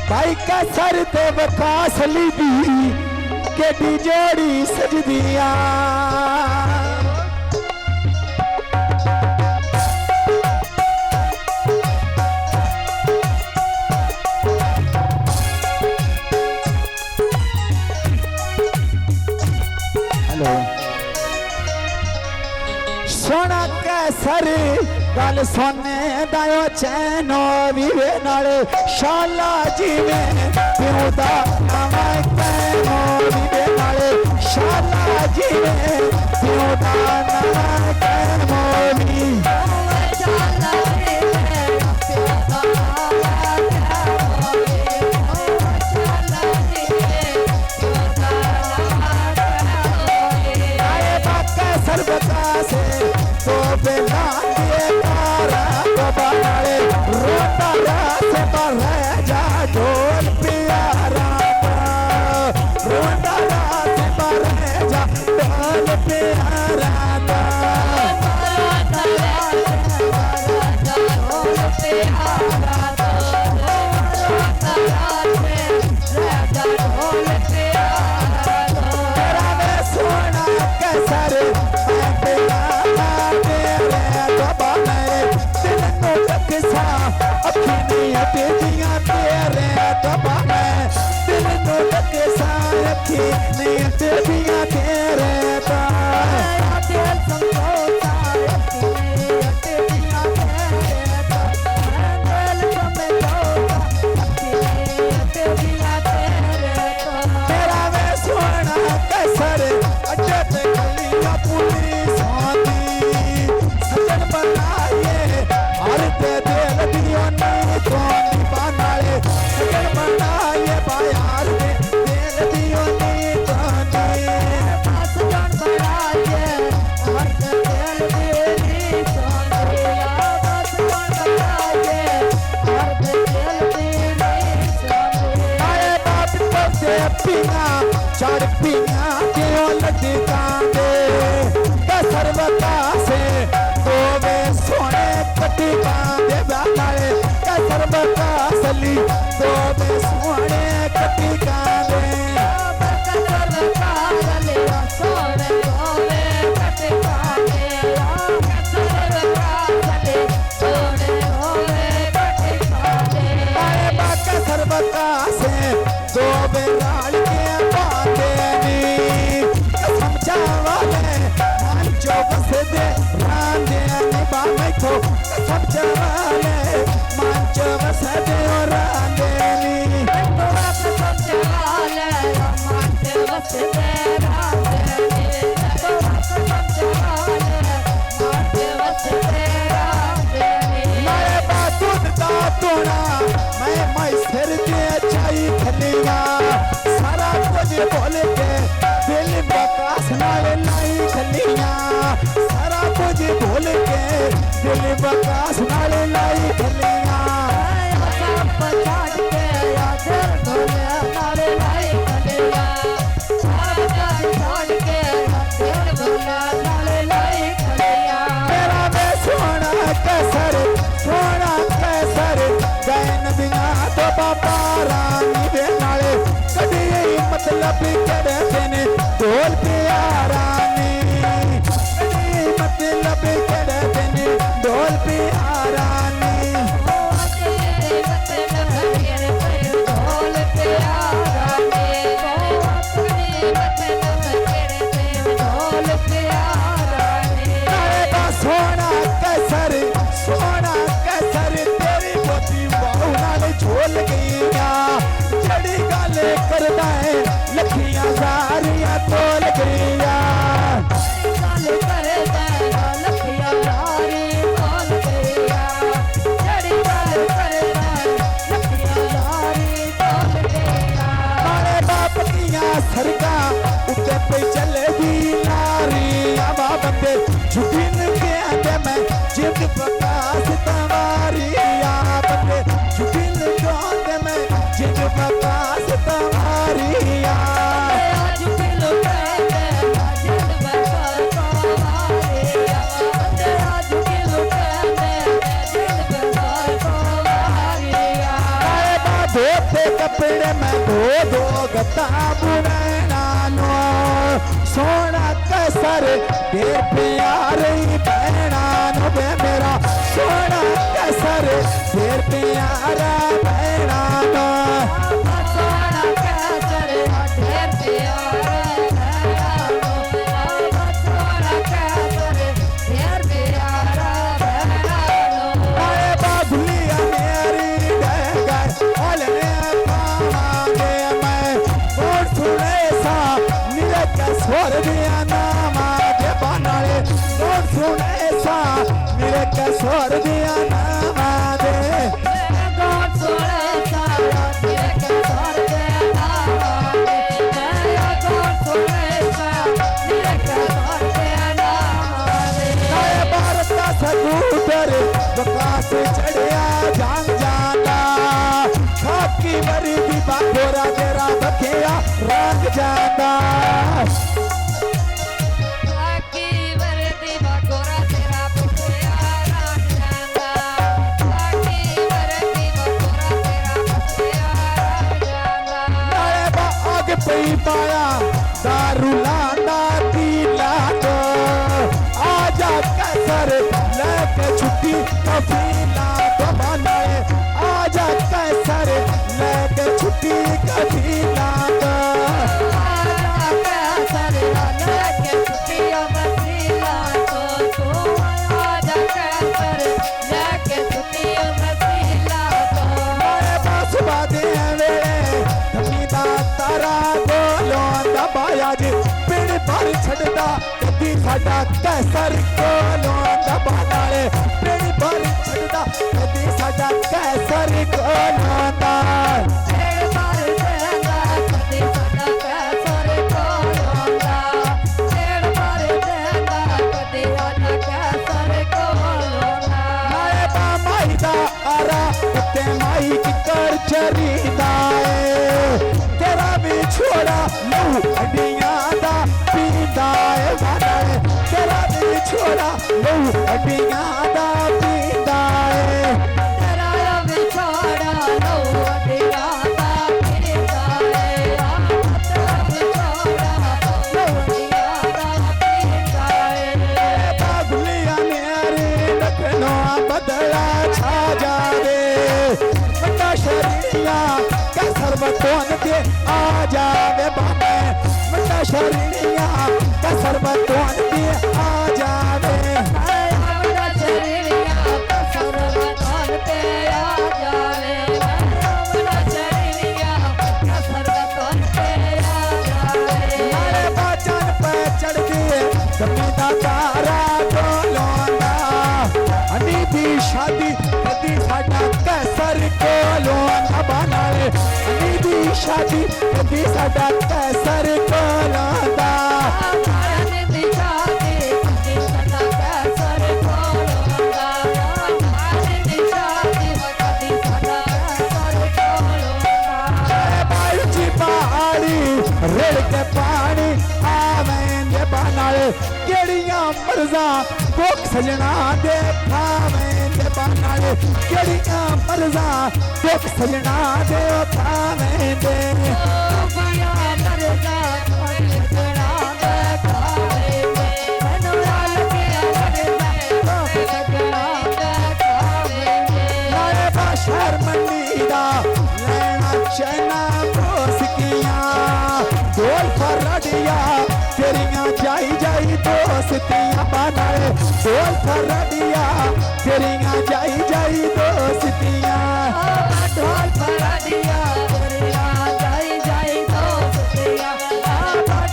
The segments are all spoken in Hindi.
भाई का सर ते बकास लीदी केडी जोड़ी सजदियां सोना कैसर गल सोने दायो चैनो वीवे नाल शाला जी में प्यों दा नाम कैनो वीवे नाल शाला जी में प्यों दा नाम कैनो वी शाला जी में प्यों दा नाम कैनो वी शाला जी में प्यों दा नाम कैनो वी आए बाका सरबता से तो बेला दिए तारा तो बाले रोता रात बरह जा ढोल प्यारा रोता रात बरह जा ढोल प्यारा रोता रात बरह जा ढोल प्यारा रोता रात बरह जा ढोल प्यारा तेरा वे सोना कैसर तेरिया तेरे दबा में दिल तो लगे सारे अखी नहीं तेरिया तेरे दिल संतोषा अखी नहीं तेरिया तेरे दिल में लोगा अखी नहीं तेरिया तेरे तेरा वे सोना कैसर अड्डे पे गलियां पुलिस आती सजन बनाए हर ते दिल दियो नहीं तो चढ़ पिया क्यों लटका दे सर्वता से गोवे सोने कटिका दे बाले सर्वता सली गोवे सोने कटिका दे सर्वता सली सोने गोवे कटिका दे सर्वता सली सोने गोवे कटिका दे आए बाका सर्वता से गोवे लाल के बाते नी समझावाले मांचो बस दे रांदे नी बामे को समझावाले मांचो बस दे रांदे नी तो आप समझावाले मांचो बस दे रांदे नी तो आप समझावाले मांचो बस दे रांदे नी मैं बातून दा तोड़ा मैं सिर के चाई खलिया सारा कुछ बोल के दिल बकास नाल लाई खलिया सारा कुछ बोल के दिल बकास नाल लाई खलिया सब छाड़ के याद ढोले नाल लाई खलिया सारा छोड़ के दिल ढोले नाल लाई खलिया मेरा वे सोना कैसर जैन बिना तो बाबा रानी दे नाले कदी मतलब केड़े दिन ढोल प्यारा नी कदी मतलब केड़े दिन ढोल प्यारा नी मतलब केड़े दिन ढोल प्यारा नी कदी मतलब केड़े दिन ढोल प्यारा नी अरे सोना कैसर झोल गईया जड़ी गल करदा है लखियां सारियां तोल गईया गल करदा है लखियां सारी तोल गईया जड़ी गल करदा है लखियां सारी तोल गईया मारे बाप किया सरगा उते पे चलेगी नारियां बंदे झुकिन के आते मैं जिद प्रकाश तवारी बंदे झुकिन जिद प्रकाश तवारी आज किलो कहते जिद प्रकाश तवारी आज किलो कहते जिद प्रकाश तवारी धोते बेड़े में दो गता बुनैना नो सोना कसर देर प्यारी बहना नो बे मेरा सोना कसर देर प्यारा बहना नो सोना कसर देर प्यारा बहना नो सोना कसर देर प्यारा बहना नो अरे बाबुलिया मेरी गए ओले पावांगे मैं और सुने सा मेरे का स्वर दिया नाम आगे बनाए और सुने सा मेरे का स्वर दिया नाम आगे God सोने सा मेरे का स्वर दिया नाम आगे God सोने सा मेरे का स्वर दिया नाम आगे नए भारत का स्कूटर विकास चढ़िया जान जाना खाकी मरी दी बागोरा तेरा बखिया रंग जाना आकी वरदी बकोरा तेरा बखिया रंग जाना आकी वरदी बकोरा तेरा बखिया रंग जाना नए बाग पई पाया दारू लाना पीला तो आजा कैसर लेके छुट्टी कफीला तो बनाए आजा कैसर लेके छुट्टी कफीला तो आजा कैसर लेके छुट्टियों मसीला तो तू आजा कैसर लेके छुट्टियों मसीला तो नए बस बादे वेले धमीदा तारा बोलो दबाया जी पिंड पर छड़दा कदी साडा कैसर कोलो दबा डाले पिंड पर छड़दा कदी साडा कैसर कोलो दा तेरे बारे देंदा कदी साडा कैसर कोलोंदा तेरे बारे देंदा कदी साडा कैसर कोलोंदा नए बा माई दा आरा उत्ते माई की कर चरीदा तेरा भी छोड़ा लहू हड्डियां दा पींदा है वादे तेरा भी छोड़ा लहू हड्डियां दा पींदा है तेरा बिछोड़ा लो अडिया दा पींदा है तेरा बिछोड़ा लो अडिया दा पींदा है बाबुलिया मेरे लखनऊ बदला छा जावे बड़ा शरीरिया का सर्वतोन के आ जावे बाबे बड़ा शरीरिया का सर्वतोन के आ जावे अपना शरीरिया का सर्वतोन पे आ जावे अपना शरीरिया का सर्वतोन पे आ जावे अरे बचन पे चढ़ दिए जमीदा तारा बोलोंदा अनी दी शादी कदी साडा कैसर कोलोंदा बनाए अनी दी शादी कदी साडा कैसर कोलोंदा आने दिशा दे कदी सदा कैसर कोलोंदा आने दिशा दे कदी सदा कैसर कोलोंदा बाई जी पहाड़ी रेड़ के पानी आवेंगे बनाए केड़ियां मर्जा कोक सजना दे खावेंगे बनाए केड़ियां मर्जा कोक सजना दे खावेंगे बिया मरदा कोई सजना दे खावेंगे मनोरा लगे मरदा कोई सजना दे खावेंगे नारे बाशर मंडीदा लेना चना दोस्तियां डोल फरडिया तेरियां जाई जाई दोस्तियां बनाए डोल फरडिया तेरियां जाई जाई दोस्तियां ढोल फरा दिया तेरिया जाई जाई दोस्तिया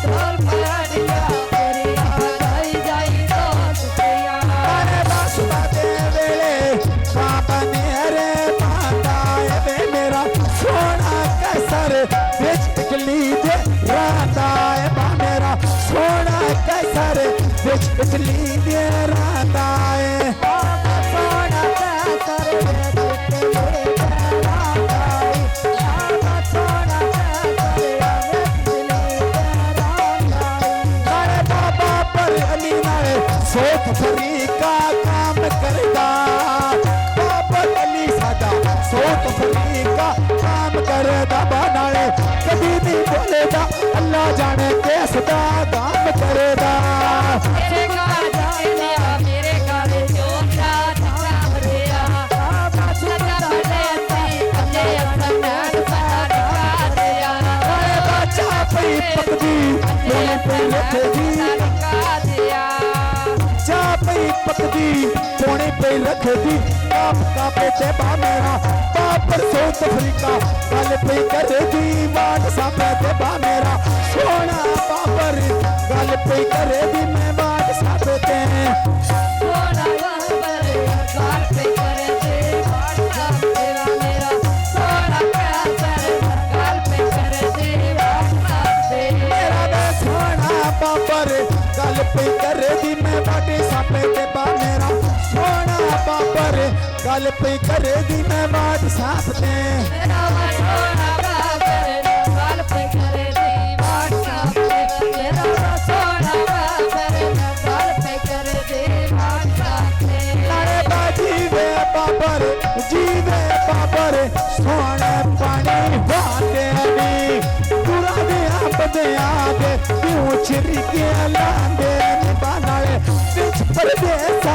ढोल फरा दिया तेरिया जाई जाई दोस्तिया अरे बासुमा दे वेले बाबा नेरे माता वे मेरा सोना कैसर बिच इकली दे राता है बा मेरा सोना कैसर बिच इकली दे राता है सोना कैसर अरे बाबा पर अली नाले सोख फरी का काम करदा बाबा अली साडा सोख फरी का काम करदा सदा काम करेदा मेरे घर जालिया मेरे घर जोता छाप दिया सदा लेती कले अपनान सारा दिया बच्चा पई पकदी सोने पे रखदी दिया चा पई पकदी सोने पे रखदी काप कापे ते बा मेरा पापर साउथ अफ्रीका गल पे करदी वाट सापे ते बा मेरा सोना पापर गल पे करदी मैं वाट सापे ते सोना बाबर घर पे कर दे व्हाट्सएप तेरा मेरा सोना बाबर घर पे कर दे व्हाट्सएप दे मेरा वे सोना पापर गल पे करदी मैं वाट सापे ते बा मेरा सोना पापर गल पे करदी मैं वाट साप ते मेरा सोना बाबर घर पे कर दे व्हाट्सएप दे मेरा सोना बाबर घर पे कर दे व्हाट्सएप दे अरे जीवे बाबर सोने पानी वाटे नी पूरा दिया बदिया दे क्यों छिरी के लांदे निबानाले बिच परदेसा